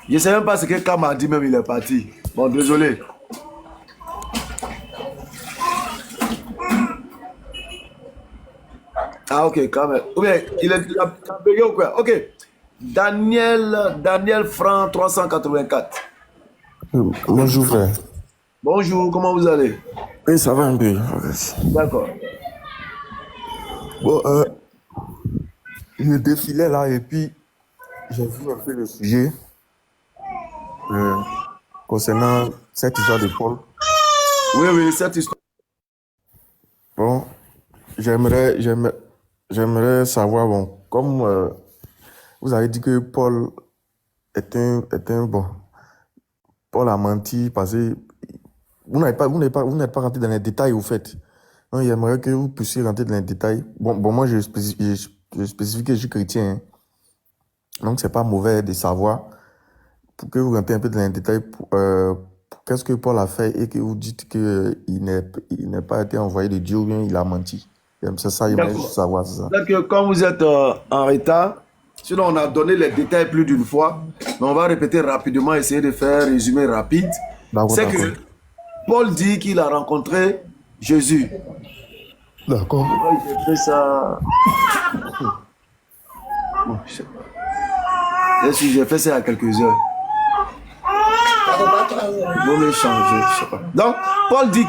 Je ne sais même pas ce que Kam a dit, même il est parti. Bon, désolé. Ah, ok, quand même. Ou bien, il a payé ou quoi? Ok. Daniel Franc 384. Bonjour frère. Bonjour, comment vous allez? Oui, ça va un peu. D'accord. Bon, je défilais là et puis j'ai vu un peu le sujet euh, concernant cette histoire de Paul. Oui, oui, cette histoire. Bon, j'aimerais savoir, bon, comme vous avez dit que Paul bon, Paul a menti parce que vous n'êtes pas rentré dans les détails au fait. Donc, j'aimerais que vous puissiez rentrer dans les détails. Bon, moi, je spécifie que je suis chrétien, hein. Donc, c'est pas mauvais de savoir. Pour que vous rentrez un peu dans les détails, qu'est-ce que Paul a fait et que vous dites qu'il n'est pas été envoyé de Dieu ou bien il a menti. C'est ça, j'aimerais juste D'accord. savoir, c'est ça. Peut-être que quand vous êtes en retard, sinon on a donné les détails plus d'une fois, mais on va répéter rapidement, essayer de faire un résumé rapide. D'accord, C'est d'accord. que Paul dit qu'il a rencontré Jésus. D'accord. Pourquoi j'ai fait ça? Bon, j'ai fait ça il y a quelques heures. Il vaut mieux changer, je sais pas. Donc, Paul dit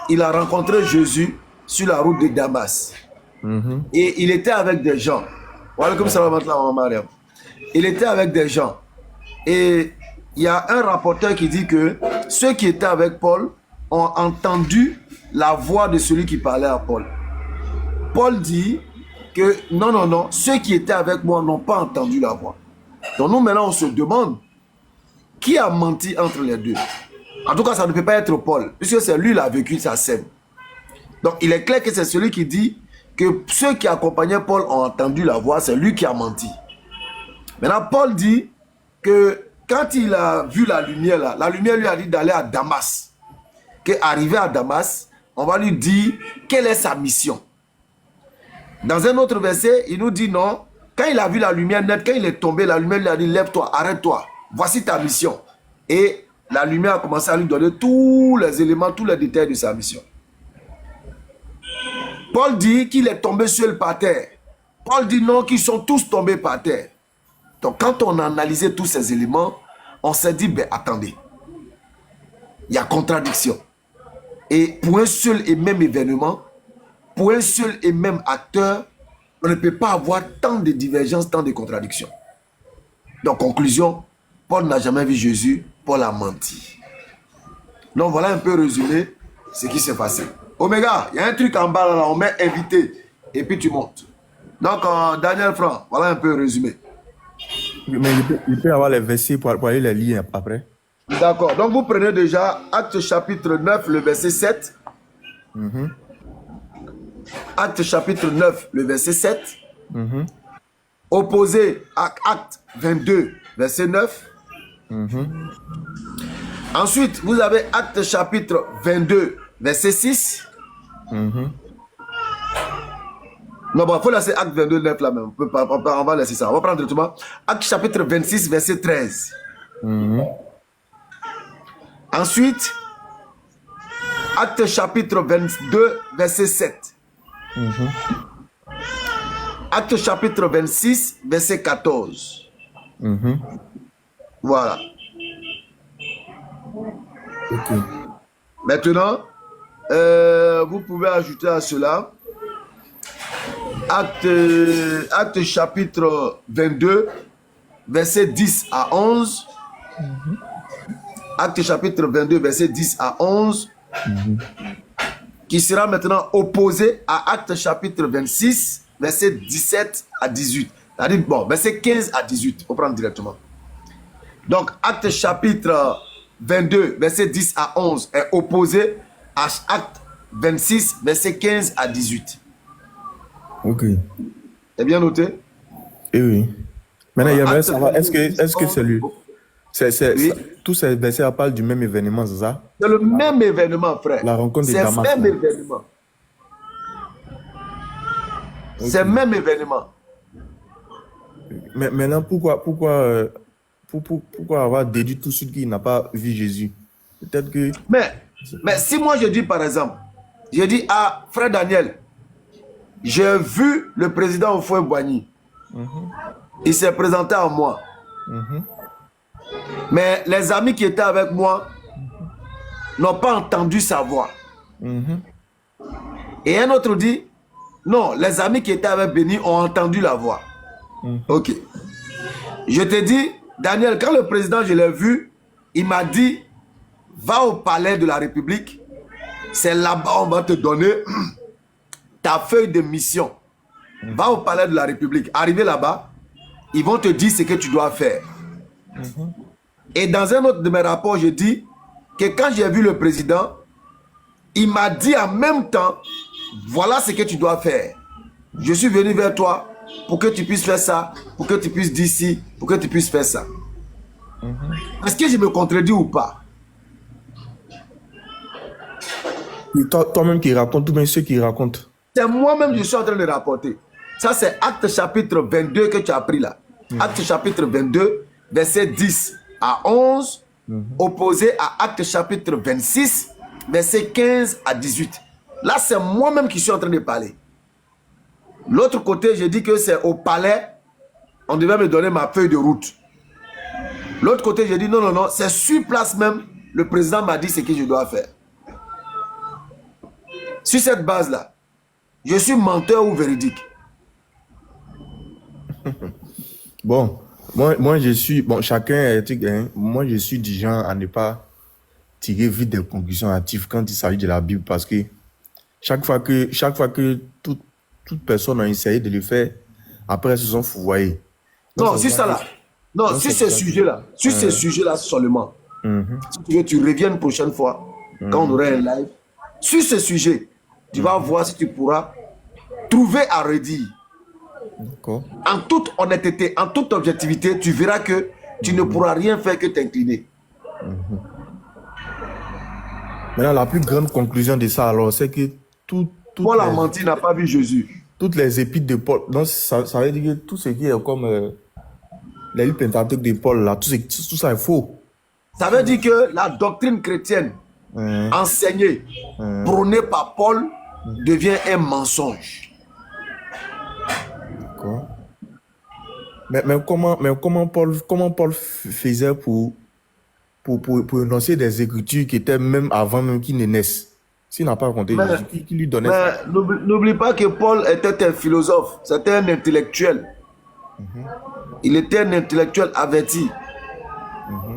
qu'il a rencontré Jésus sur la route de Damas. Et il était avec des gens. Voilà comme ça va maintenant, Mariam. Il était avec des gens. Et il y a un rapporteur qui dit que ceux qui étaient avec Paul ont entendu la voix de celui qui parlait à Paul. Paul dit que non, non, non, ceux qui étaient avec moi n'ont pas entendu la voix. Donc nous maintenant on se demande qui a menti entre les deux. En tout cas, ça ne peut pas être Paul, puisque c'est lui qui a vécu sa scène. Donc il est clair que c'est celui qui dit que ceux qui accompagnaient Paul ont entendu la voix, c'est lui qui a menti. Maintenant, Paul dit que quand il a vu la lumière là, la lumière lui a dit d'aller à Damas. Qu'arrivé à Damas, on va lui dire quelle est sa mission. Dans un autre verset, il nous dit non, quand il a vu la lumière nette, quand il est tombé, la lumière lui a dit lève-toi, arrête-toi, voici ta mission. Et la lumière a commencé à lui donner tous les éléments, tous les détails de sa mission. Paul dit qu'il est tombé seul par terre. Paul dit non, qu'ils sont tous tombés par terre. Donc quand on a analysé tous ces éléments, on s'est dit, ben attendez, il y a contradiction. Et pour un seul et même événement, pour un seul et même acteur, on ne peut pas avoir tant de divergences, tant de contradictions. Donc conclusion, Paul n'a jamais vu Jésus, Paul a menti. Donc voilà un peu résumé ce qui s'est passé. Oméga, il y a un truc en bas là, on met invité et puis tu montes. Donc Daniel Franc, voilà un peu résumé. Mais il peut y avoir les versets pour aller les lire après. D'accord, donc vous prenez déjà Acte chapitre 9, le verset 7. Acte chapitre 9, le verset 7. Opposé à Acte 22, verset 9. Ensuite, vous avez Acte chapitre 22, verset 6. Non, bon, il faut laisser Acte 22, 9 là même. On va laisser ça. On va prendre directement Acte chapitre 26, verset 13. Ensuite, Acte chapitre 22, verset 7. Acte chapitre 26, verset 14. Voilà. Ok. Maintenant, vous pouvez ajouter à cela Acte chapitre 22, verset 10 à 11. Acte chapitre 22, verset 10 à 11. Qui sera maintenant opposé à Acte chapitre 26, verset 17 à 18. C'est-à-dire, bon, verset 15 à 18. On prend directement. Donc, Acte chapitre 22, verset 10 à 11 est opposé à Acte 26, verset 15 à 18. Ok. C'est bien noté? Et oui. Maintenant, Voilà, j'aimerais Acte savoir, 22, 10, est-ce que 11. c'est lui? Oui. Tous ces versets parlent du même événement, c'est ça? C'est le même événement, frère. La rencontre de C'est le Damas. même Là. événement. Ok. C'est le même événement. Mais maintenant, pourquoi pourquoi avoir déduit tout de suite qu'il n'a pas vu Jésus? Peut-être que... Mais si moi je dis par exemple, je dis à frère Daniel, j'ai vu le président Houphouët-Boigny. Il s'est présenté à moi. Mais les amis qui étaient avec moi n'ont pas entendu sa voix. Et un autre dit, non, les amis qui étaient avec Béni ont entendu la voix. Ok. Je te dis, Daniel, quand le président, je l'ai vu, il m'a dit, va au palais de la République, c'est là-bas on va te donner ta feuille de mission. Va au palais de la République. Arrivé là-bas, ils vont te dire ce que tu dois faire. Et dans un autre de mes rapports, je dis que quand j'ai vu le président, il m'a dit en même temps, voilà ce que tu dois faire. Je suis venu vers toi pour que tu puisses faire ça, pour que tu puisses dire ci, pour que tu puisses faire ça. Est-ce que je me contredis ou pas? Toi-même qui racontes, ou bien ceux qui racontent? C'est moi-même je suis en train de rapporter. Ça, c'est Acte chapitre 22 que tu as pris là. Acte chapitre 22, verset 10 à 11, opposé à Acte chapitre 26, verset 15 à 18. Là, c'est moi-même qui suis en train de parler. L'autre côté, je dis que c'est au palais, on devait me donner ma feuille de route. L'autre côté, je dis non, non, non, c'est sur place même, le président m'a dit ce que je dois faire. Sur cette base-là, je suis menteur ou véridique? Bon, moi je suis, bon, chacun est, hein, moi je suis du genre à ne pas tirer vite des conclusions hâtives quand il s'agit de la Bible, parce que chaque fois que toute personne a essayé de le faire, après ils se sont fourvoyés. Non, sur ça là. Non, sur ce sujet-là. Sur ce sujet-là seulement. Si tu veux, tu reviens une prochaine fois, quand on aura un live. Sur ce sujet, tu vas voir si tu pourras trouver à redire. En toute honnêteté, en toute objectivité, tu verras que tu ne pourras rien faire que t'incliner. Maintenant, la plus grande conclusion de ça, alors, c'est que Paul a menti, n'a pas vu Jésus. Toutes les épîtres de Paul, donc ça veut dire que tout ce qui est comme les livres Pentateuque de Paul, là, tout ça est faux. Ça veut dire que la doctrine chrétienne enseignée, prônée par Paul, devient un mensonge. D'accord. Mais comment Paul faisait pour énoncer des écritures qui étaient même avant même qu'il ne naisse? S'il n'a pas raconté Jésus, qui lui donnait ça? N'oublie pas que Paul était un philosophe, c'était un intellectuel. Il était un intellectuel averti.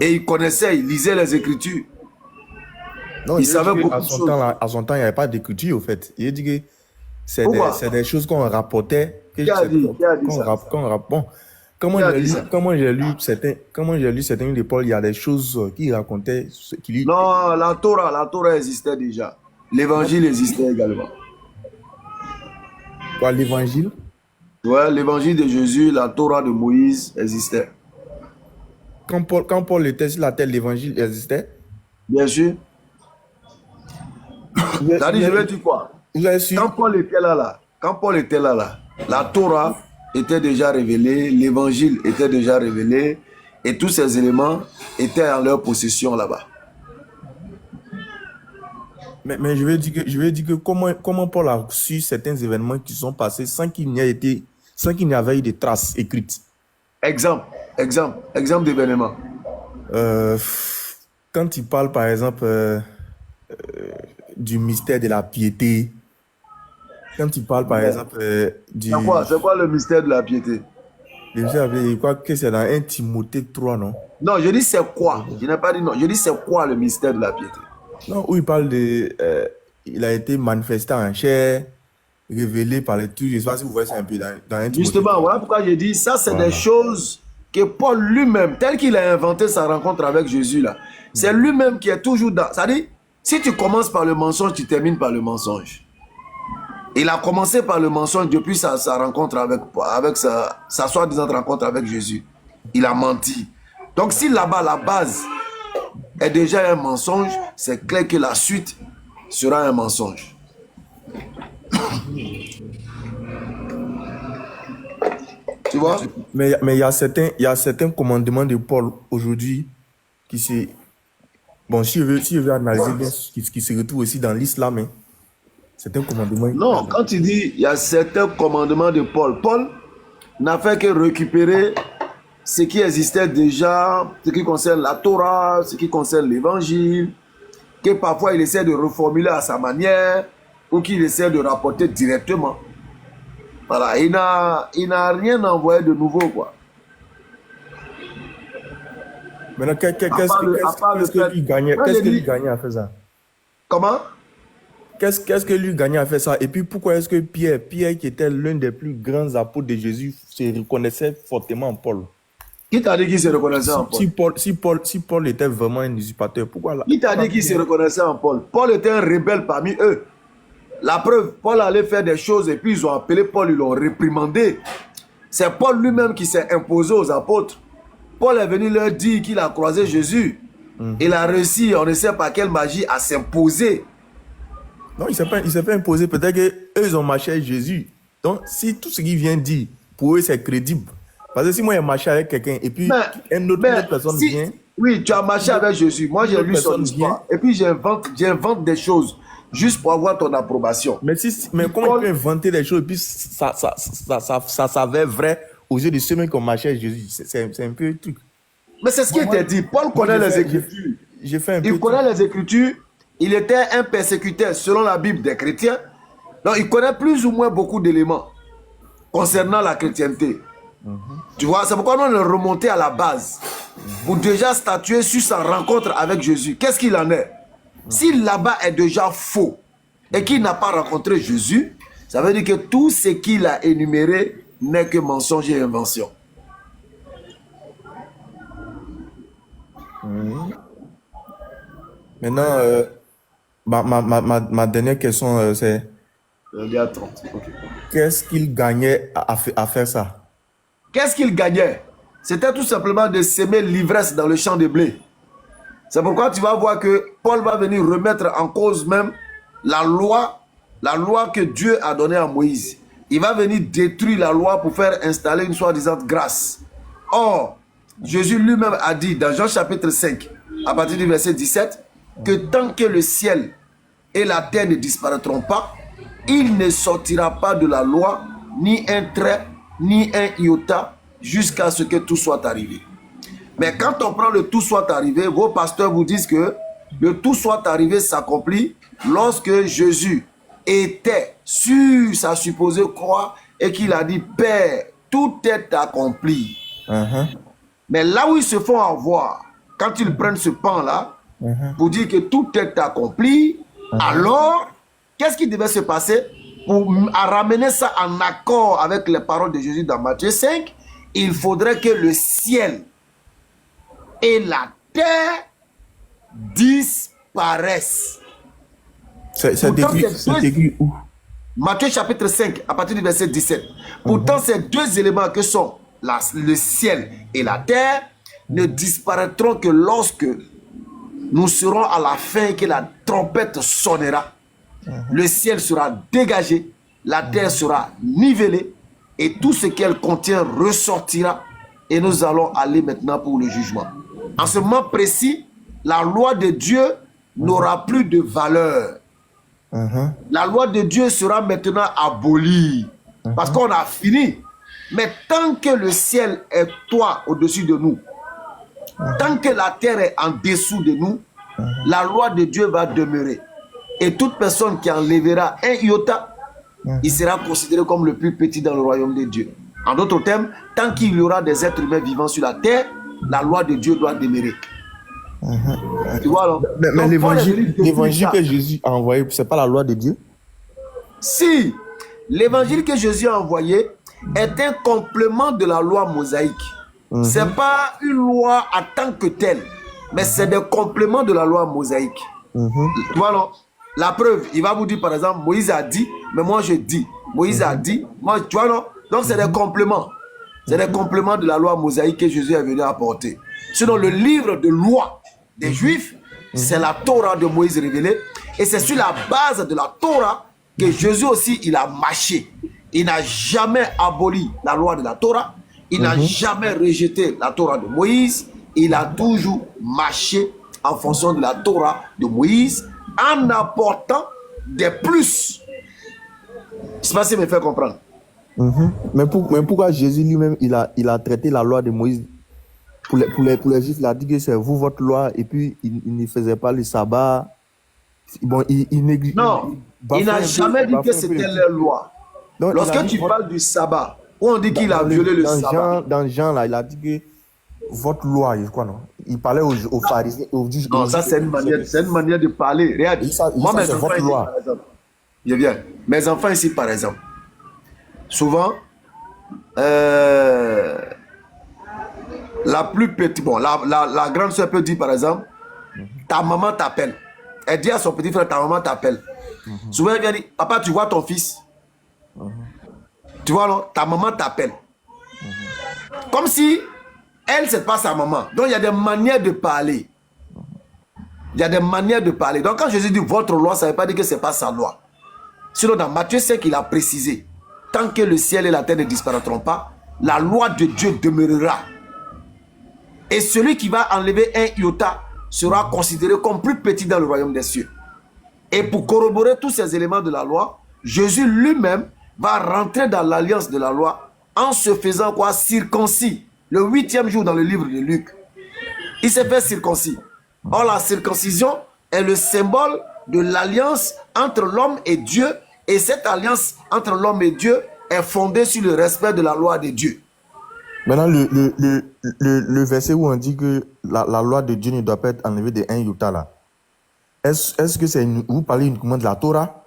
Et il connaissait, il lisait les Écritures. Non, il savait beaucoup de choses. À son temps, il n'y avait pas d'écriture, au fait. Il dit que c'est des choses qu'on rapportait. Qui a dit ça? Bon, comment j'ai lu certains de Paul, il y a des choses qu'il racontait. Non, la Torah existait déjà. L'évangile existait également. Quoi, l'évangile? Ouais, l'évangile de Jésus, la Torah de Moïse existait. Quand Paul était sur la terre, l'évangile existait? Bien sûr. C'est-à-dire, je vais dire quoi? Quand Paul était là, la Torah était déjà révélée, l'évangile était déjà révélé, et tous ces éléments étaient en leur possession là-bas. Mais je veux dire que comment Paul a reçu certains événements qui sont passés sans qu'il n'y avait eu de traces écrites. Exemple d'événements. Quand il parle par exemple du mystère de la piété, quand il parle par exemple du... C'est quoi le mystère de la piété? Je crois que c'est dans 1 Timothée 3, non? Non, je dis c'est quoi? Je n'ai pas dit non. Je dis c'est quoi le mystère de la piété? Non, où il parle de... il a été manifesté en chair, révélé par les tout. Je ne sais pas si vous voyez ça un peu dans 1 Timothée. Justement, voilà pourquoi j'ai dit ça, c'est des choses que Paul lui-même, tel qu'il a inventé sa rencontre avec Jésus là, c'est lui-même qui est toujours dans... C'est-à-dire, si tu commences par le mensonge, tu termines par le mensonge. Il a commencé par le mensonge depuis sa rencontre avec sa soi-disant rencontre avec Jésus. Il a menti. Donc si là-bas, la base est déjà un mensonge, c'est clair que la suite sera un mensonge. Tu vois? Mais il y a certains commandements de Paul aujourd'hui qui se... Bon, si je veux analyser bien, qui se retrouvent aussi dans l'islam, hein. Certains commandements... Non, quand tu dis il y a certains commandements de Paul, Paul n'a fait que récupérer ce qui existait déjà, ce qui concerne la Torah, ce qui concerne l'évangile, que parfois il essaie de reformuler à sa manière ou qu'il essaie de rapporter directement. Voilà, il n'a rien envoyé de nouveau, quoi. Maintenant, qu'est-ce que lui gagnait à faire ça? Comment? Qu'est-ce que lui gagnait à faire ça? Et puis pourquoi est-ce que Pierre, qui était l'un des plus grands apôtres de Jésus, se reconnaissait fortement en Paul? Qui t'a dit qu'il se reconnaissait en Paul? Si Paul était vraiment un usurpateur, pourquoi là? Qui t'a dit qu'il se reconnaissait en Paul? Paul était un rebelle parmi eux. La preuve, Paul allait faire des choses et puis ils ont appelé Paul, ils l'ont réprimandé. C'est Paul lui-même qui s'est imposé aux apôtres. Paul est venu leur dire qu'il a croisé Jésus. Il a réussi, on ne sait pas quelle magie, à s'imposer. Non, il ne s'est pas imposé. Peut-être qu'eux, ils ont marché avec Jésus. Donc, si tout ce qu'il vient dire, pour eux, c'est crédible. Parce que si moi, j'ai marché avec quelqu'un et puis une autre personne vient... Oui, tu as marché avec Jésus. Moi, j'ai lu son histoire. Et puis, j'invente des choses juste pour avoir ton approbation. Mais comment tu peux inventer des choses et puis ça s'avère vrai aux yeux de ceux qui ont marché avec Jésus? C'est un peu un truc. Mais c'est ce qui était dit. Paul connaît les Écritures. Il connaît les Écritures. Il était un persécuteur, selon la Bible, des chrétiens. Donc, il connaît plus ou moins beaucoup d'éléments concernant la chrétienté. Tu vois, c'est pourquoi on est remonté à la base pour déjà statuer sur sa rencontre avec Jésus. Qu'est-ce qu'il en est? Si là-bas est déjà faux et qu'il n'a pas rencontré Jésus, ça veut dire que tout ce qu'il a énuméré n'est que mensonge et invention. Maintenant, ma dernière question, c'est... Il y a 30. Okay. Qu'est-ce qu'il gagnait à faire ça? Qu'est-ce qu'il gagnait? C'était tout simplement de s'aimer l'ivresse dans le champ de blé. C'est pourquoi tu vas voir que Paul va venir remettre en cause même la loi que Dieu a donnée à Moïse. Il va venir détruire la loi pour faire installer une soi-disant grâce. Or, Jésus lui-même a dit dans Jean chapitre 5, à partir du verset 17, que tant que le ciel et la terre ne disparaîtront pas, il ne sortira pas de la loi ni un trait, ni un iota, jusqu'à ce que tout soit arrivé. Mais quand on prend le tout soit arrivé, vos pasteurs vous disent que le tout soit arrivé s'accomplit lorsque Jésus était sur sa supposée croix et qu'il a dit « Père, tout est accompli ». Mais là où ils se font avoir, quand ils prennent ce pan-là, pour dire que tout est accompli, alors, qu'est-ce qui devait se passer pour ramener ça en accord avec les paroles de Jésus dans Matthieu 5? Il faudrait que le ciel et la terre disparaissent. C'est écrit où? Matthieu chapitre 5, à partir du verset 17. Pourtant, ces deux éléments que sont le ciel et la terre ne disparaîtront que lorsque nous serons à la fin que la trompette sonnera. Le ciel sera dégagé, la terre sera nivelée et tout ce qu'elle contient ressortira et nous allons aller maintenant pour le jugement. En ce moment précis, la loi de Dieu n'aura plus de valeur. La loi de Dieu sera maintenant abolie parce qu'on a fini. Mais tant que le ciel est toi au-dessus de nous, tant que la terre est en dessous de nous, la loi de Dieu va demeurer. Et toute personne qui enlèvera un iota, il sera considéré comme le plus petit dans le royaume de Dieu. En d'autres termes, tant qu'il y aura des êtres humains vivant sur la terre, la loi de Dieu doit demeurer. Tu vois, alors, mais l'évangile que Jésus a envoyé, ce n'est pas la loi de Dieu? Si, l'évangile que Jésus a envoyé est un complément de la loi mosaïque. Ce n'est pas une loi en tant que telle, mais c'est des compléments de la loi mosaïque. Tu vois, non? La preuve, il va vous dire par exemple, Moïse a dit, mais moi je dis. Moïse a dit, moi, tu vois, non? Donc c'est des compléments. C'est des compléments de la loi mosaïque que Jésus est venu apporter. Sinon, le livre de loi des Juifs, c'est la Torah de Moïse révélée. Et c'est sur la base de la Torah que Jésus aussi, il a marché. Il n'a jamais aboli la loi de la Torah, Il n'a jamais rejeté la Torah de Moïse. Il a toujours marché en fonction de la Torah de Moïse en apportant des plus. Je ne sais pas si me fait comprendre. Mais pourquoi Jésus lui-même, il a traité la loi de Moïse pour les Juifs, il a dit que c'est vous, votre loi, et puis il ne faisait pas le sabbat. Bon, Non, il n'a jamais dit que c'était leur loi. Donc, lorsque tu parles du sabbat, où on dit qu'il a violé le sabbat. Dans Jean, là, il a dit que votre loi, je crois, non? Il parlait aux pharisiens, aux juges. Non, ça, c'est une manière de parler. Regarde, moi, mes enfants ici, par exemple. Je viens. Mes enfants ici, par exemple. Souvent, la plus petite, bon, la grande soeur peut dire, par exemple, ta maman t'appelle. Elle dit à son petit frère, ta maman t'appelle. Souvent, elle vient dire, papa, tu vois ton fils? Tu vois, non? Ta maman t'appelle. Comme si elle, c'est pas sa maman. Donc, il y a des manières de parler. Il y a des manières de parler. Donc, quand Jésus dit votre loi, ça ne veut pas dire que ce n'est pas sa loi. Sinon, dans Matthieu 5, il a précisé, tant que le ciel et la terre ne disparaîtront pas, la loi de Dieu demeurera. Et celui qui va enlever un iota sera considéré comme plus petit dans le royaume des cieux. Et pour corroborer tous ces éléments de la loi, Jésus lui-même va rentrer dans l'alliance de la loi en se faisant quoi? Circoncis. Le 8e jour dans le livre de Luc. Il s'est fait circoncis. Or, la circoncision est le symbole de l'alliance entre l'homme et Dieu. Et cette alliance entre l'homme et Dieu est fondée sur le respect de la loi de Dieu. Maintenant, le verset où on dit que la loi de Dieu ne doit pas être enlevée de un iota là. Est-ce que vous parlez uniquement de la Torah?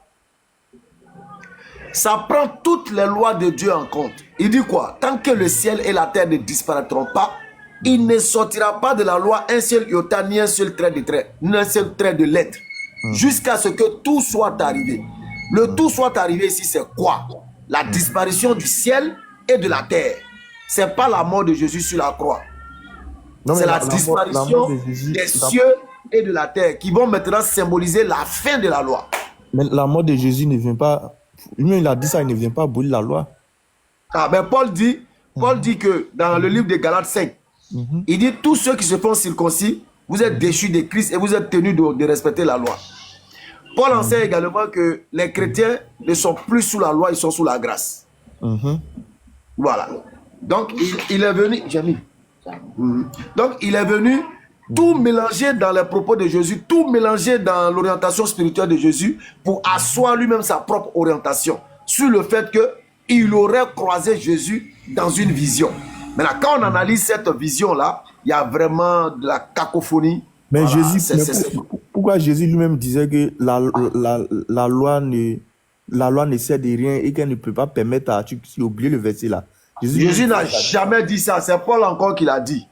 Ça prend toutes les lois de Dieu en compte. Il dit quoi? Tant que le ciel et la terre ne disparaîtront pas, il ne sortira pas de la loi un seul iota, ni un seul trait de trait, ni un seul trait de lettre, jusqu'à ce que tout soit arrivé. Le tout soit arrivé ici, c'est quoi? La disparition du ciel et de la terre. C'est pas la mort de Jésus sur la croix. C'est la disparition des cieux et de la terre qui vont maintenant symboliser la fin de la loi. Mais la mort de Jésus ne vient pas... Lui, il a dit ça, il ne vient pas abolir la loi. Ah, mais Paul dit que dans le livre de Galates 5, il dit tous ceux qui se font circoncis, vous êtes déchus de Christ et vous êtes tenus de respecter la loi. Paul enseigne également que les chrétiens ne sont plus sous la loi, ils sont sous la grâce. Voilà. Donc, il est venu, Jamie. Donc, il est venu tout mélanger dans les propos de Jésus, tout mélanger dans l'orientation spirituelle de Jésus pour asseoir lui-même sa propre orientation sur le fait qu'il aurait croisé Jésus dans une vision. Maintenant, quand on analyse cette vision-là, il y a vraiment de la cacophonie. Mais voilà, Jésus, pourquoi Jésus lui-même disait que la loi ne sert de rien et qu'elle ne peut pas permettre à... Tu as oublié le verset là. Jésus n'a jamais dit ça. C'est Paul encore qui l'a dit.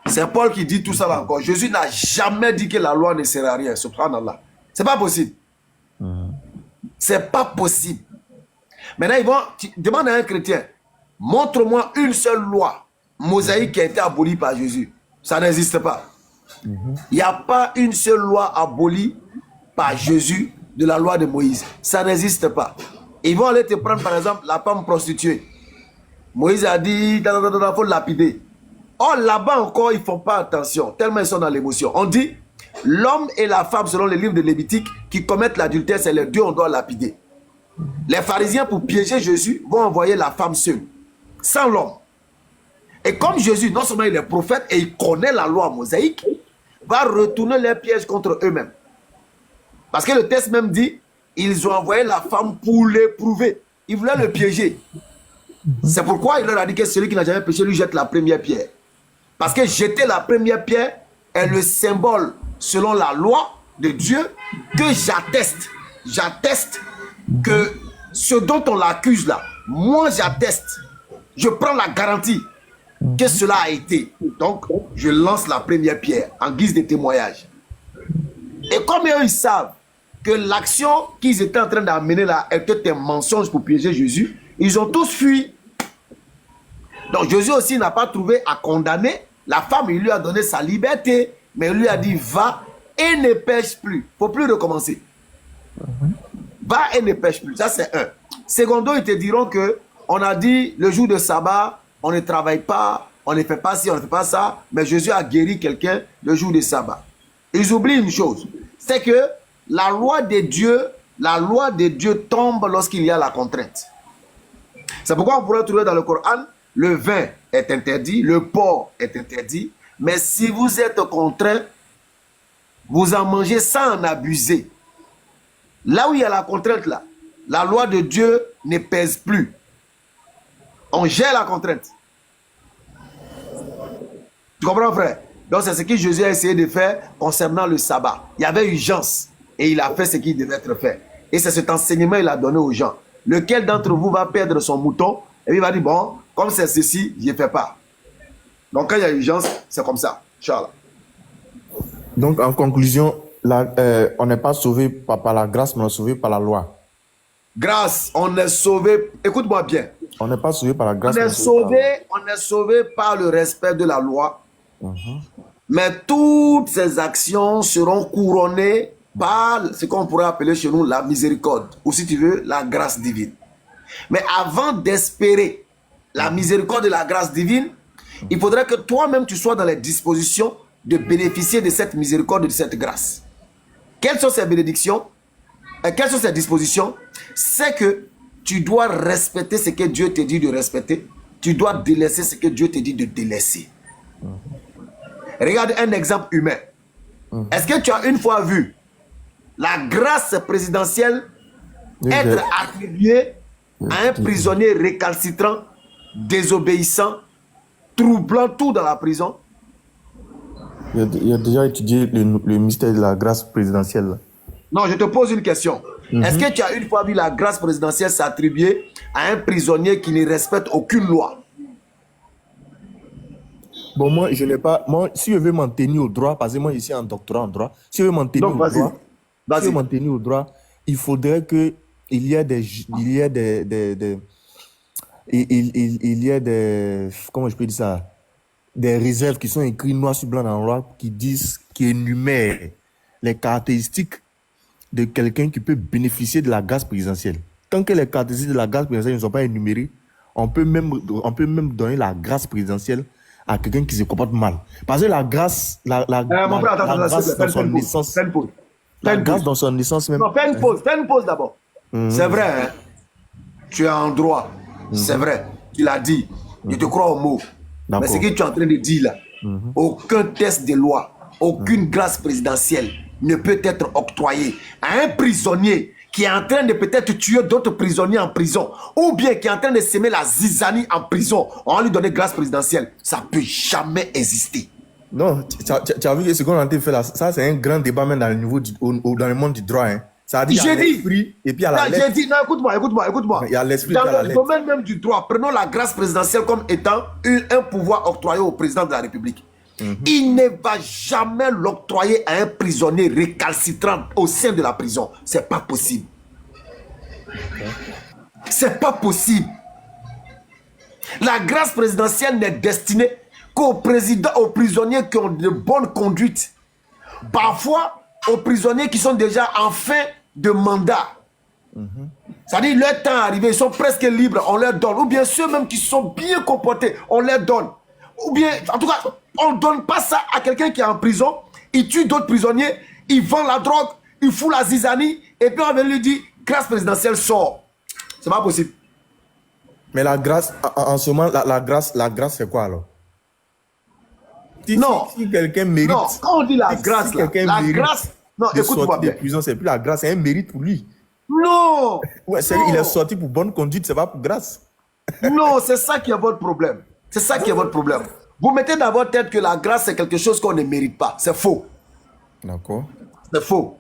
C'est Paul qui dit tout ça là encore. Jésus n'a jamais dit que la loi ne sert à rien. Subhanallah. C'est pas possible. C'est pas possible. Maintenant, demande à un chrétien, montre-moi une seule loi mosaïque qui a été abolie par Jésus. Ça n'existe pas. Il n'y a pas une seule loi abolie par Jésus de la loi de Moïse. Ça n'existe pas. Ils vont aller te prendre par exemple la femme prostituée. Moïse a dit, il faut lapider. Or là-bas encore, ils ne font pas attention, tellement ils sont dans l'émotion. On dit, l'homme et la femme, selon les livres de Lévitique, qui commettent l'adultère, c'est les deux, on doit lapider. Les pharisiens, pour piéger Jésus, vont envoyer la femme seule, sans l'homme. Et comme Jésus, non seulement il est prophète et il connaît la loi mosaïque, va retourner les pièges contre eux-mêmes. Parce que le texte même dit, ils ont envoyé la femme pour l'éprouver. Ils voulaient le piéger. C'est pourquoi il leur a dit que celui qui n'a jamais péché lui jette la première pierre. Parce que jeter la première pierre est le symbole, selon la loi de Dieu, que j'atteste. J'atteste que ce dont on l'accuse là, moi j'atteste. Je prends la garantie que cela a été. Donc, je lance la première pierre en guise de témoignage. Et comme eux, ils savent que l'action qu'ils étaient en train d'amener là était un mensonge pour piéger Jésus, ils ont tous fui. Donc Jésus aussi n'a pas trouvé à condamner la femme. Il lui a donné sa liberté, mais il lui a dit va et ne pêche plus. Il ne faut plus recommencer. Va et ne pêche plus. Ça c'est un. Secondo, ils te diront que on a dit le jour de sabbat, on ne travaille pas, on ne fait pas ci, on ne fait pas ça, mais Jésus a guéri quelqu'un le jour de sabbat. Ils oublient une chose, c'est que la loi de Dieu tombe lorsqu'il y a la contrainte. C'est pourquoi on pourrait trouver dans le Coran, le vin est interdit, le porc est interdit, mais si vous êtes contraint, vous en mangez sans en abuser. Là où il y a la contrainte, là, la loi de Dieu ne pèse plus. On gère la contrainte. Tu comprends, frère? Donc c'est ce que Jésus a essayé de faire concernant le sabbat. Il y avait urgence et il a fait ce qui devait être fait. Et c'est cet enseignement qu'il a donné aux gens. Lequel d'entre vous va perdre son mouton? Et il va dire, bon, comme c'est ceci, je ne fais pas. Donc quand il y a urgence, c'est comme ça. Inch'Allah. Donc, en conclusion, on n'est pas sauvé par la grâce, mais on est sauvé par la loi. Grâce, on est sauvé. Écoute-moi bien. On n'est pas sauvé par la grâce. On est sauvé par le respect de la loi. Mais toutes ces actions seront couronnées par ce qu'on pourrait appeler chez nous la miséricorde, ou si tu veux, la grâce divine. Mais avant d'espérer la miséricorde et la grâce divine, il faudrait que toi-même tu sois dans les dispositions de bénéficier de cette miséricorde et de cette grâce. Quelles sont ces bénédictions? Quelles sont ces dispositions? C'est que tu dois respecter ce que Dieu te dit de respecter. Tu dois délaisser ce que Dieu te dit de délaisser. Regarde un exemple humain. Est-ce que tu as une fois vu la grâce présidentielle être attribuée à un prisonnier récalcitrant, désobéissant, troublant tout dans la prison? Il a déjà étudié le mystère de la grâce présidentielle. Non, je te pose une question. Est-ce que tu as une fois vu la grâce présidentielle s'attribuer à un prisonnier qui ne respecte aucune loi? Bon, moi, je n'ai pas... Moi, si je veux m'en tenir au droit, parce que moi, je suis en doctorat en droit, si je veux m'en tenir au droit, il faudrait qu'il y ait des... Comment je peux dire ça? Des réserves qui sont écrites noir sur blanc dans la loi qui énumèrent les caractéristiques de quelqu'un qui peut bénéficier de la grâce présidentielle. Tant que les caractéristiques de la grâce présidentielle ne sont pas énumérées, on peut même donner la grâce présidentielle à quelqu'un qui se comporte mal. Parce que la grâce, la grâce dans son naissance, la grâce dans son naissance même... Non, fais une pause d'abord. C'est vrai, hein? Tu es en droit. C'est vrai, tu l'as dit. Je te crois au mot. Mais ce que tu es en train de dire là, aucun test de loi, aucune grâce présidentielle ne peut être octroyée à un prisonnier qui est en train de peut-être tuer d'autres prisonniers en prison, ou bien qui est en train de semer la zizanie en prison. On va lui donner grâce présidentielle. Ça ne peut jamais exister. Non, tu as vu ce qu'on a en train de faire là, ça c'est un grand débat même dans le, niveau dans le monde du droit. Hein. Ça a dit qu'il y a l'esprit et puis il y a la lettre. Non, écoute-moi. Il y a l'esprit et dans puis il y a la le lettre. domaine même du droit, prenons la grâce présidentielle comme étant un pouvoir octroyé au président de la République. Il ne va jamais l'octroyer à un prisonnier récalcitrant au sein de la prison. C'est pas possible. C'est pas possible. La grâce présidentielle n'est destinée qu'aux prisonniers qui ont de bonnes conduites. Parfois, aux prisonniers qui sont déjà en fin de mandat. C'est-à-dire, leur temps est arrivé, ils sont presque libres, on leur donne. Ou bien ceux même qui sont bien comportés, on leur donne. Ou bien, en tout cas, on ne donne pas ça à quelqu'un qui est en prison, il tue d'autres prisonniers, il vend la drogue, il fout la zizanie, et puis on vient lui dire, grâce présidentielle sort. C'est pas possible. Mais la grâce, en ce moment, la grâce c'est quoi alors? Si quelqu'un mérite... Non, quand on dit la grâce, la grâce... Non, écoute-moi bien. Prison, c'est plus la grâce, c'est un mérite pour lui. Non! Ouais, il est sorti pour bonne conduite, c'est pas pour grâce. Non, c'est ça qui est votre problème. C'est ça qui est votre problème. Vous mettez dans votre tête que la grâce, c'est quelque chose qu'on ne mérite pas. C'est faux. D'accord. C'est faux.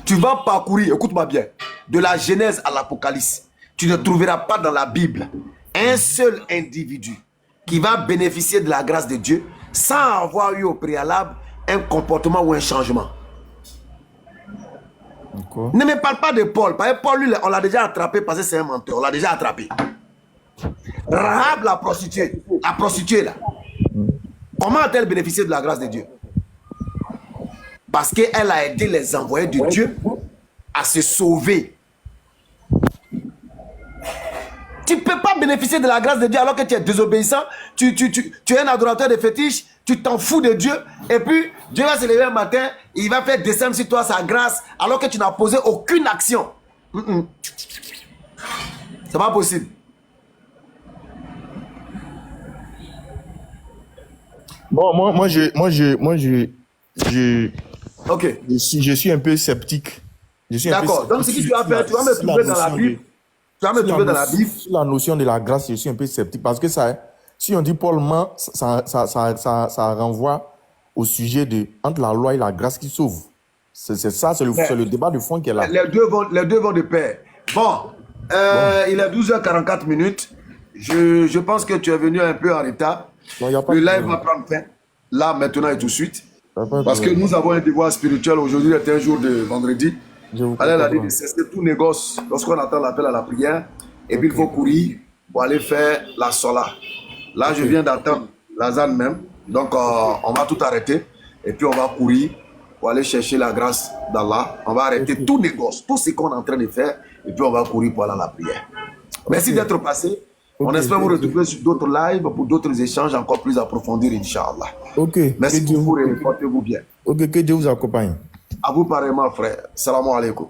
Tu vas parcourir, écoute-moi bien, de la Genèse à l'Apocalypse. Tu ne trouveras pas dans la Bible un seul individu qui va bénéficier de la grâce de Dieu sans avoir eu au préalable un comportement ou un changement. Ne me parle pas de Paul. Parce que Paul, lui, on l'a déjà attrapé parce que c'est un menteur. On l'a déjà attrapé. Rahab, la prostituée là. Comment a-t-elle bénéficié de la grâce de Dieu? Parce qu'elle a aidé les envoyés de Dieu à se sauver. Tu ne peux pas bénéficier de la grâce de Dieu alors que tu es désobéissant, tu es un adorateur de fétiches, tu t'en fous de Dieu, et puis Dieu va se lever un matin, il va faire descendre sur toi sa grâce alors que tu n'as posé aucune action. C'est pas possible. Bon, Ok. je suis un peu sceptique. D'accord. Donc, ce que tu vas faire, tu vas me trouver dans la Bible. Tu vas me trouver dans la Bible. Sur la notion de la grâce, je suis un peu sceptique parce que ça, si on dit Paul ment, ça renvoie au sujet de entre la loi et la grâce qui sauve. C'est ça, c'est le débat de fond qui est là. Les deux vont de pair. Bon, il est 12h44 minutes. Je pense que tu es venu un peu en retard. Non, y a pas le de live problème. va prendre fin. Là, maintenant et tout de suite. Y a pas de Parce que problème. nous avons un devoir spirituel. Aujourd'hui est un jour de vendredi. Je vous Allez, la comprends. dit de cesser tout négoce lorsqu'on attend l'appel à la prière. Et puis, il faut courir pour aller faire la sola. Là, je viens d'attendre la ZAN même. Donc, on va tout arrêter. Et puis, on va courir pour aller chercher la grâce d'Allah. On va arrêter tout négoce, tout ce qu'on est en train de faire. Et puis, on va courir pour aller à la prière. Merci d'être passé. On espère vous retrouver sur d'autres lives pour d'autres échanges encore plus approfondis, Inch'Allah. Ok. Merci Que Dieu beaucoup vous- et portez-vous bien. Ok, que Dieu vous accompagne. À vous pareillement, frère. Salam alaikum.